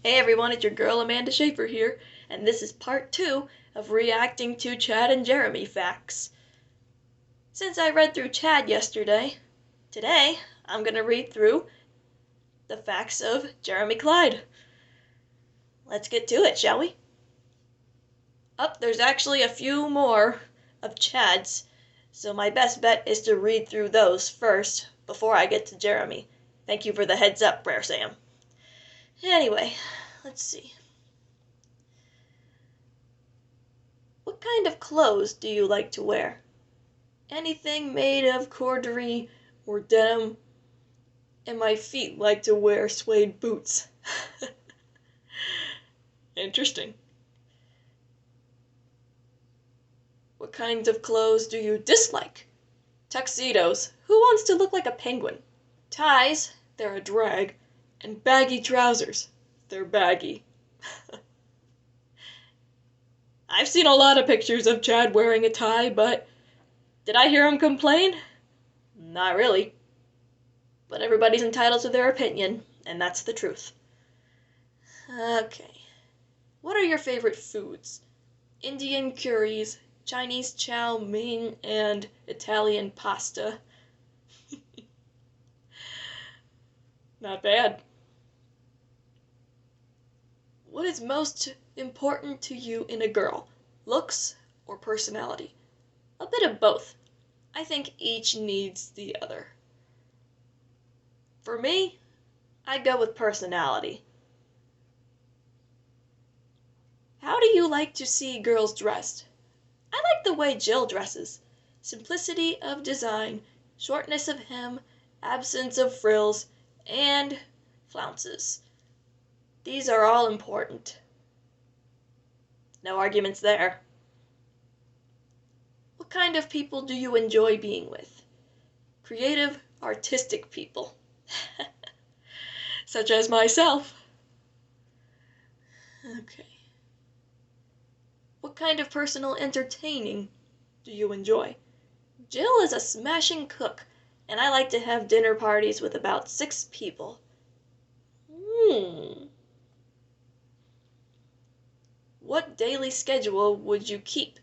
Hey everyone, it's your girl Amanda Schaefer here, and this is part 2 of reacting to Chad and Jeremy facts. Since I read through Chad yesterday, today I'm going to read through the facts of Jeremy Clyde. Let's get to it, shall we? There's actually a few more of Chad's, so my best bet is to read through those first before I get to Jeremy. Thank you for the heads up, Rare Sam. Anyway, let's see. What kind of clothes do you like to wear? Anything made of corduroy or denim, and my feet like to wear suede boots. Interesting. What kinds of clothes do you dislike? Tuxedos. Who wants to look like a penguin? Ties. They're a drag. And baggy trousers. They're baggy. I've seen a lot of pictures of Chad wearing a tie, but did I hear him complain? Not really. But everybody's entitled to their opinion, and that's the truth. Okay. What are your favorite foods? Indian curries, Chinese chow mein, and Italian pasta. Not bad. What is most important to you in a girl? Looks or personality? A bit of both. I think each needs the other. For me, I'd go with personality. How do you like to see girls dressed? I like the way Jill dresses. Simplicity of design, shortness of hem, absence of frills, and flounces. These are all important. No arguments there. What kind of people do you enjoy being with? Creative, artistic people. Such as myself. Okay. What kind of personal entertaining do you enjoy? Jill is a smashing cook, and I like to have dinner parties with about 6 people. What daily schedule would you keep,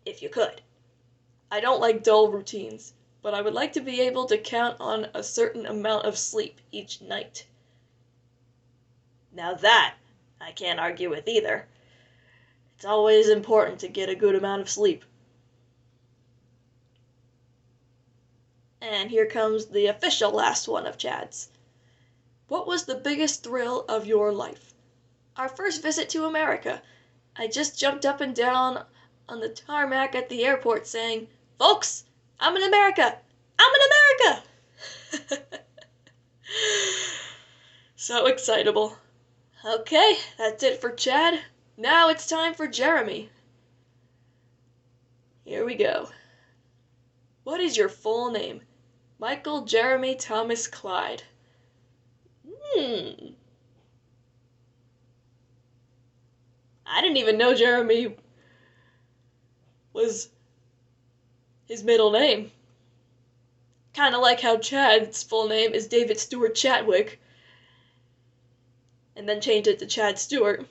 if you could? I don't like dull routines, but I would like to be able to count on a certain amount of sleep each night. Now that I can't argue with either. It's always important to get a good amount of sleep. And here comes the official last one of Chad's. What was the biggest thrill of your life? Our first visit to America. I just jumped up and down on the tarmac at the airport saying, "Folks, I'm in America! I'm in America!" So excitable. Okay, that's it for Chad. Now it's time for Jeremy. Here we go. What is your full name? Michael Jeremy Thomas Clyde. I didn't even know Jeremy was his middle name. Kind of like how Chad's full name is David Stewart Chatwick, and then changed it to Chad Stewart.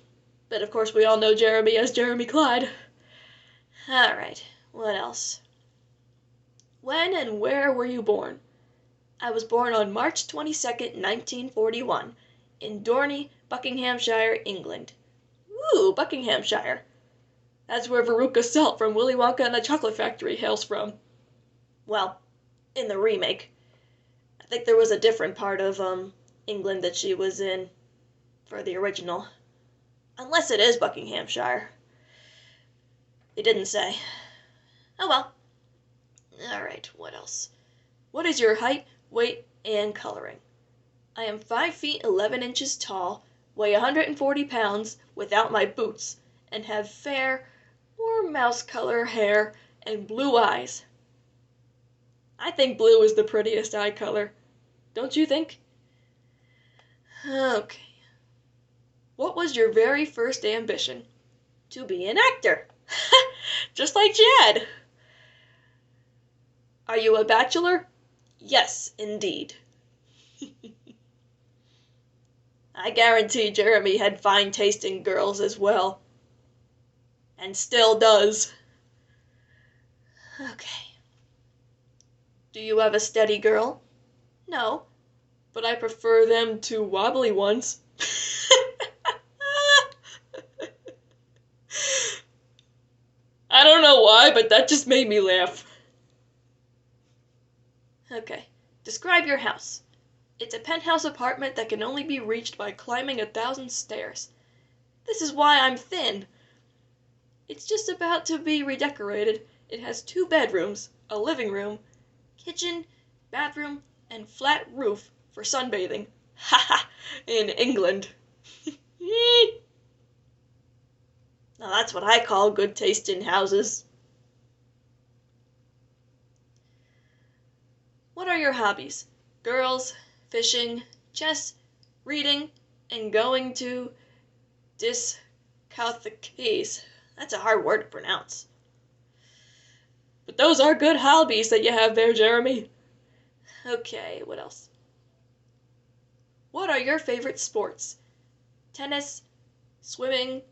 But of course we all know Jeremy as Jeremy Clyde. Alright, what else? When and where were you born? I was born on March 22nd, 1941, in Dorney, Buckinghamshire, England. Ooh, Buckinghamshire. That's where Veruca Salt from Willy Wonka and the Chocolate Factory hails from. Well, in the remake. I think there was a different part of England that she was in for the original. Unless it is Buckinghamshire. They didn't say. Oh well. Alright, what else? What is your height, weight, and coloring? I am 5 feet 11 inches tall, weigh 140 pounds without my boots, and have fair or mouse color hair and blue eyes. I think blue is the prettiest eye color. Don't you think? Okay. What was your very first ambition? To be an actor. Just like Chad. Are you a bachelor? Yes, indeed. I guarantee Jeremy had fine taste in girls as well. And still does. Okay. Do you have a steady girl? No, but I prefer them to wobbly ones. I don't know why, but that just made me laugh. Okay. Describe your house. It's a penthouse apartment that can only be reached by climbing 1,000 stairs. This is why I'm thin. It's just about to be redecorated. It has 2 bedrooms, a living room, kitchen, bathroom, and flat roof for sunbathing. Haha, in England. Now that's what I call good taste in houses. What are your hobbies? Girls, fishing, chess, reading, and going to discotheques. That's a hard word to pronounce. But those are good hobbies that you have there, Jeremy. Okay, what else? What are your favorite sports? Tennis, swimming,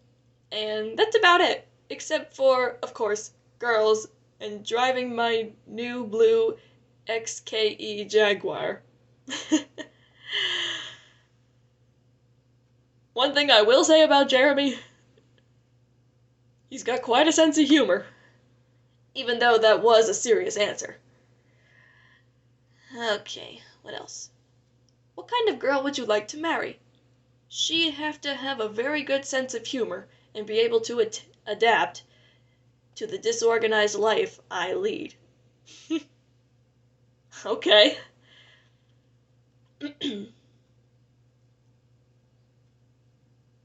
and that's about it. Except for, of course, girls and driving my new blue XKE Jaguar. One thing I will say about Jeremy, he's got quite a sense of humor. Even though that was a serious answer. Okay, what else? What kind of girl would you like to marry? She'd have to have a very good sense of humor and be able to adapt to the disorganized life I lead. Okay.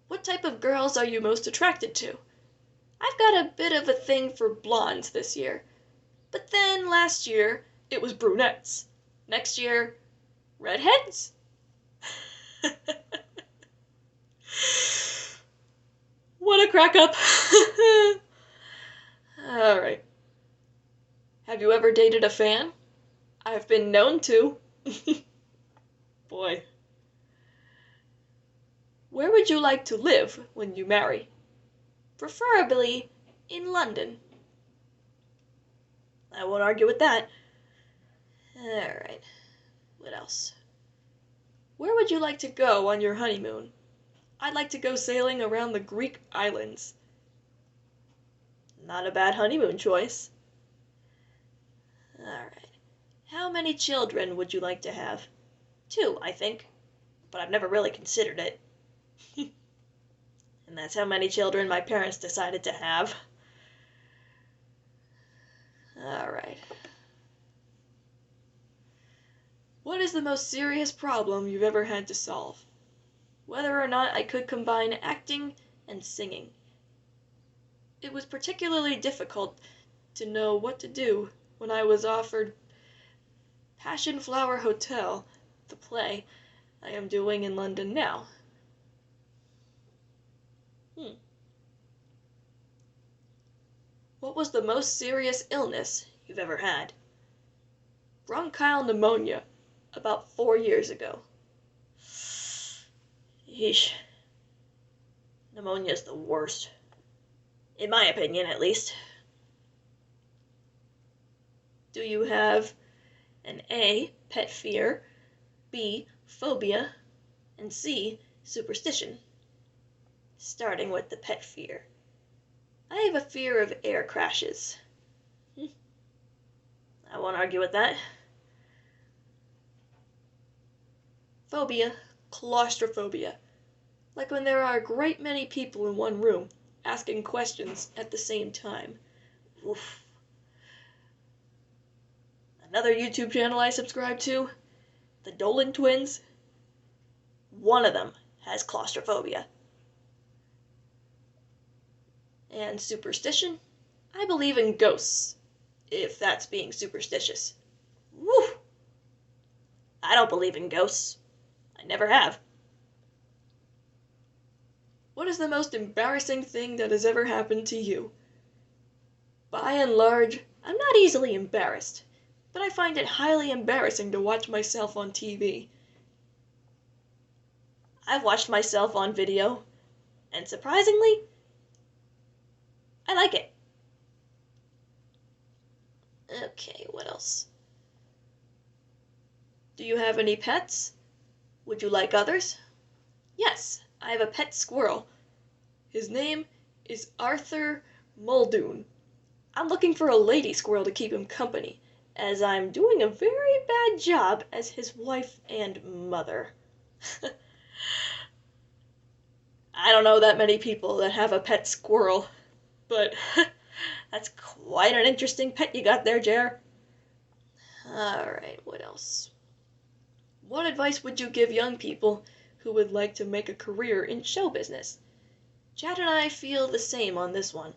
What type of girls are you most attracted to? I've got a bit of a thing for blondes this year. But then last year, it was brunettes. Next year, redheads? What a crack up. Alright. Have you ever dated a fan? I've been known to. Boy. Where would you like to live when you marry? Preferably in London. I won't argue with that. Alright. What else? Where would you like to go on your honeymoon? I'd like to go sailing around the Greek islands. Not a bad honeymoon choice. Alright. How many children would you like to have? 2, I think. But I've never really considered it. And that's how many children my parents decided to have. Alright. What is the most serious problem you've ever had to solve? Whether or not I could combine acting and singing. It was particularly difficult to know what to do when I was offered Passion Flower Hotel, the play I am doing in London now. What was the most serious illness you've ever had? Bronchial pneumonia, about 4 years ago. Yeesh. Pneumonia's the worst. In my opinion, at least. Do you have an A, pet fear, B, phobia, and C, superstition? Starting with the pet fear. I have a fear of air crashes. I won't argue with that. Phobia, claustrophobia. Like when there are a great many people in one room, asking questions at the same time. Oof. Another YouTube channel I subscribe to, the Dolan Twins. One of them has claustrophobia. And superstition? I believe in ghosts, if that's being superstitious. Woo! I don't believe in ghosts. I never have. What is the most embarrassing thing that has ever happened to you? By and large, I'm not easily embarrassed, but I find it highly embarrassing to watch myself on TV. I've watched myself on video, and surprisingly, I like it. Okay, what else? Do you have any pets? Would you like others? Yes, I have a pet squirrel. His name is Arthur Muldoon. I'm looking for a lady squirrel to keep him company, as I'm doing a very bad job as his wife and mother. I don't know that many people that have a pet squirrel, but that's quite an interesting pet you got there, Jer. Alright, what else? What advice would you give young people who would like to make a career in show business? Chad and I feel the same on this one.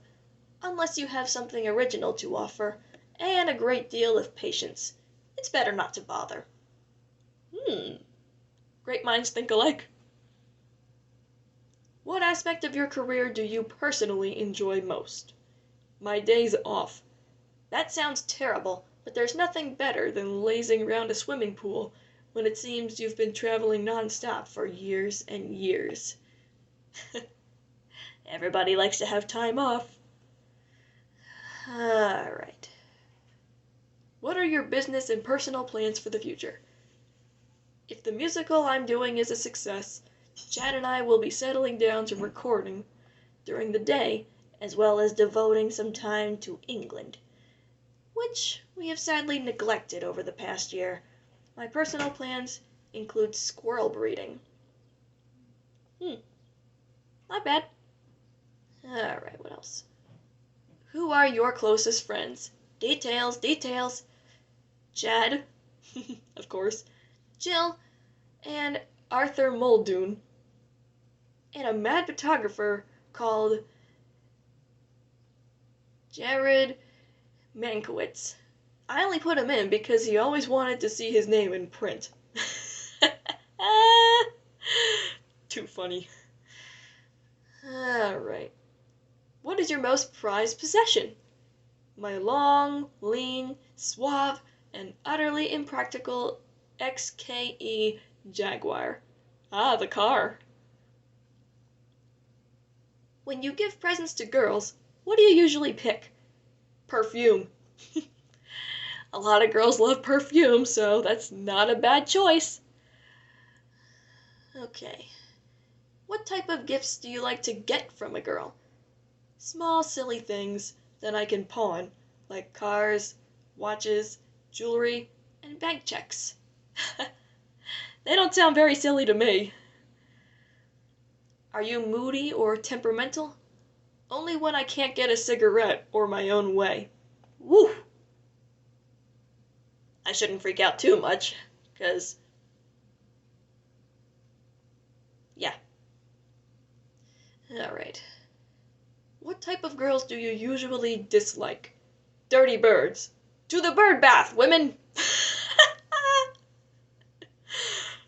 Unless you have something original to offer, and a great deal of patience, it's better not to bother. Great minds think alike. What aspect of your career do you personally enjoy most? My days off. That sounds terrible, but there's nothing better than lazing around a swimming pool when it seems you've been traveling non-stop for years and years. Everybody likes to have time off. Alright. What are your business and personal plans for the future? If the musical I'm doing is a success, Chad and I will be settling down to recording during the day, as well as devoting some time to England, which we have sadly neglected over the past year. My personal plans include squirrel breeding. Not bad. Alright, what else? Who are your closest friends? Details, details. Chad, of course, Jill, and Arthur Muldoon, and a mad photographer called Jared Mankiewicz. I only put him in because he always wanted to see his name in print. Too funny. Alright. What is your most prized possession? My long, lean, suave, and utterly impractical XKE Jaguar. Ah, the car. When you give presents to girls, what do you usually pick? Perfume. A lot of girls love perfume, so that's not a bad choice. Okay. What type of gifts do you like to get from a girl? Small, silly things that I can pawn, like cars, watches, jewelry, and bank checks. They don't sound very silly to me. Are you moody or temperamental? Only when I can't get a cigarette or my own way. Woo! I shouldn't freak out too much, 'cause... yeah. Alright. What type of girls do you usually dislike? Dirty birds. To the bird bath, women!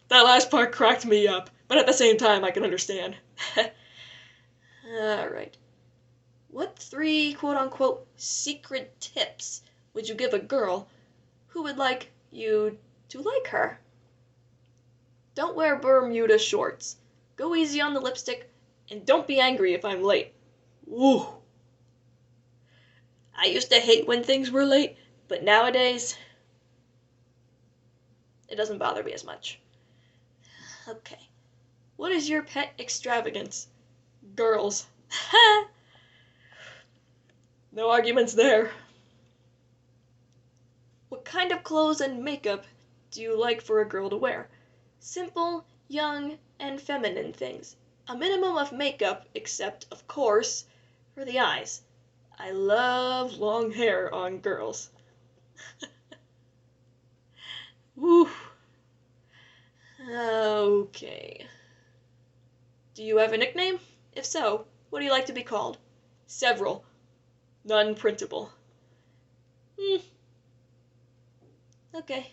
That last part cracked me up, but at the same time I can understand. Alright. What 3 quote-unquote secret tips would you give a girl who would like you to like her? Don't wear Bermuda shorts. Go easy on the lipstick, and don't be angry if I'm late. Woo! I used to hate when things were late, but nowadays, it doesn't bother me as much. Okay. What is your pet extravagance? Girls. No arguments there. What kind of clothes and makeup do you like for a girl to wear? Simple, young, and feminine things. A minimum of makeup, except, of course, for the eyes. I love long hair on girls. Woo. Okay. Do you have a nickname? If so, what do you like to be called? Several. None printable. Okay.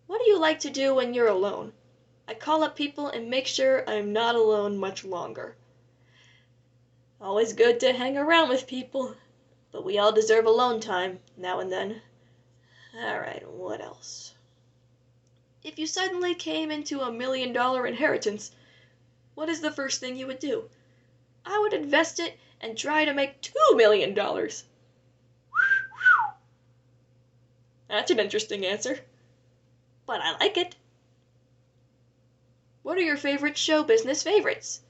What do you like to do when you're alone? I call up people and make sure I'm not alone much longer. Always good to hang around with people, but we all deserve alone time now and then. Alright, what else? If you suddenly came into $1 million inheritance, what is the first thing you would do? I would invest it and try to make $2 million. That's an interesting answer, but I like it. What are your favorite show business favorites?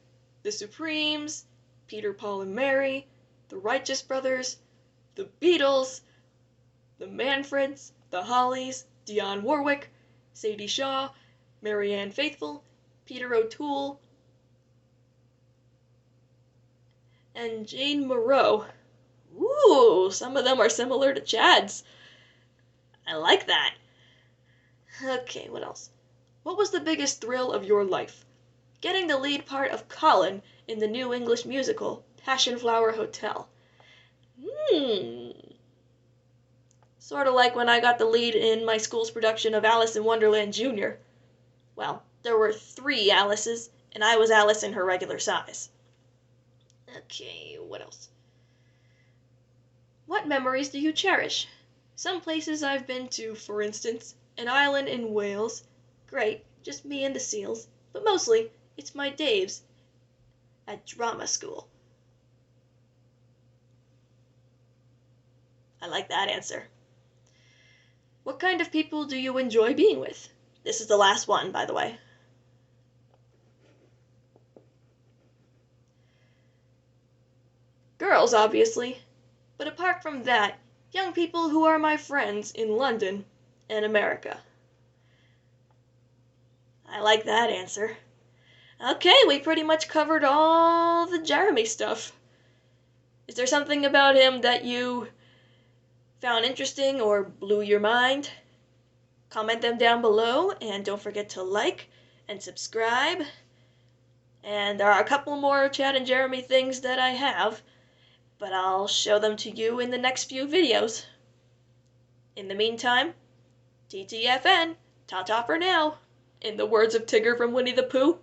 The Supremes, Peter, Paul and Mary, the Righteous Brothers, the Beatles, the Manfreds, the Hollies, Dionne Warwick, Sadie Shaw, Marianne Faithfull, Peter O'Toole, and Jane Moreau. Ooh, some of them are similar to Chad's. I like that. Okay, what else? What was the biggest thrill of your life? Getting the lead part of Colin in the new English musical, Passion Flower Hotel. Sort of like when I got the lead in my school's production of Alice in Wonderland Jr. Well, there were 3 Alices, and I was Alice in her regular size. Okay, what else? What memories do you cherish? Some places I've been to, for instance, an island in Wales. Great, just me and the seals. But mostly, it's my days at drama school. I like that answer. What kind of people do you enjoy being with? This is the last one, by the way. Girls, obviously. But apart from that, young people who are my friends in London and America. I like that answer. Okay, we pretty much covered all the Jeremy stuff. Is there something about him that you found interesting or blew your mind? Comment them down below, and don't forget to like and subscribe. And there are a couple more Chad and Jeremy things that I have, but I'll show them to you in the next few videos. In the meantime, TTFN, ta-ta for now, in the words of Tigger from Winnie the Pooh.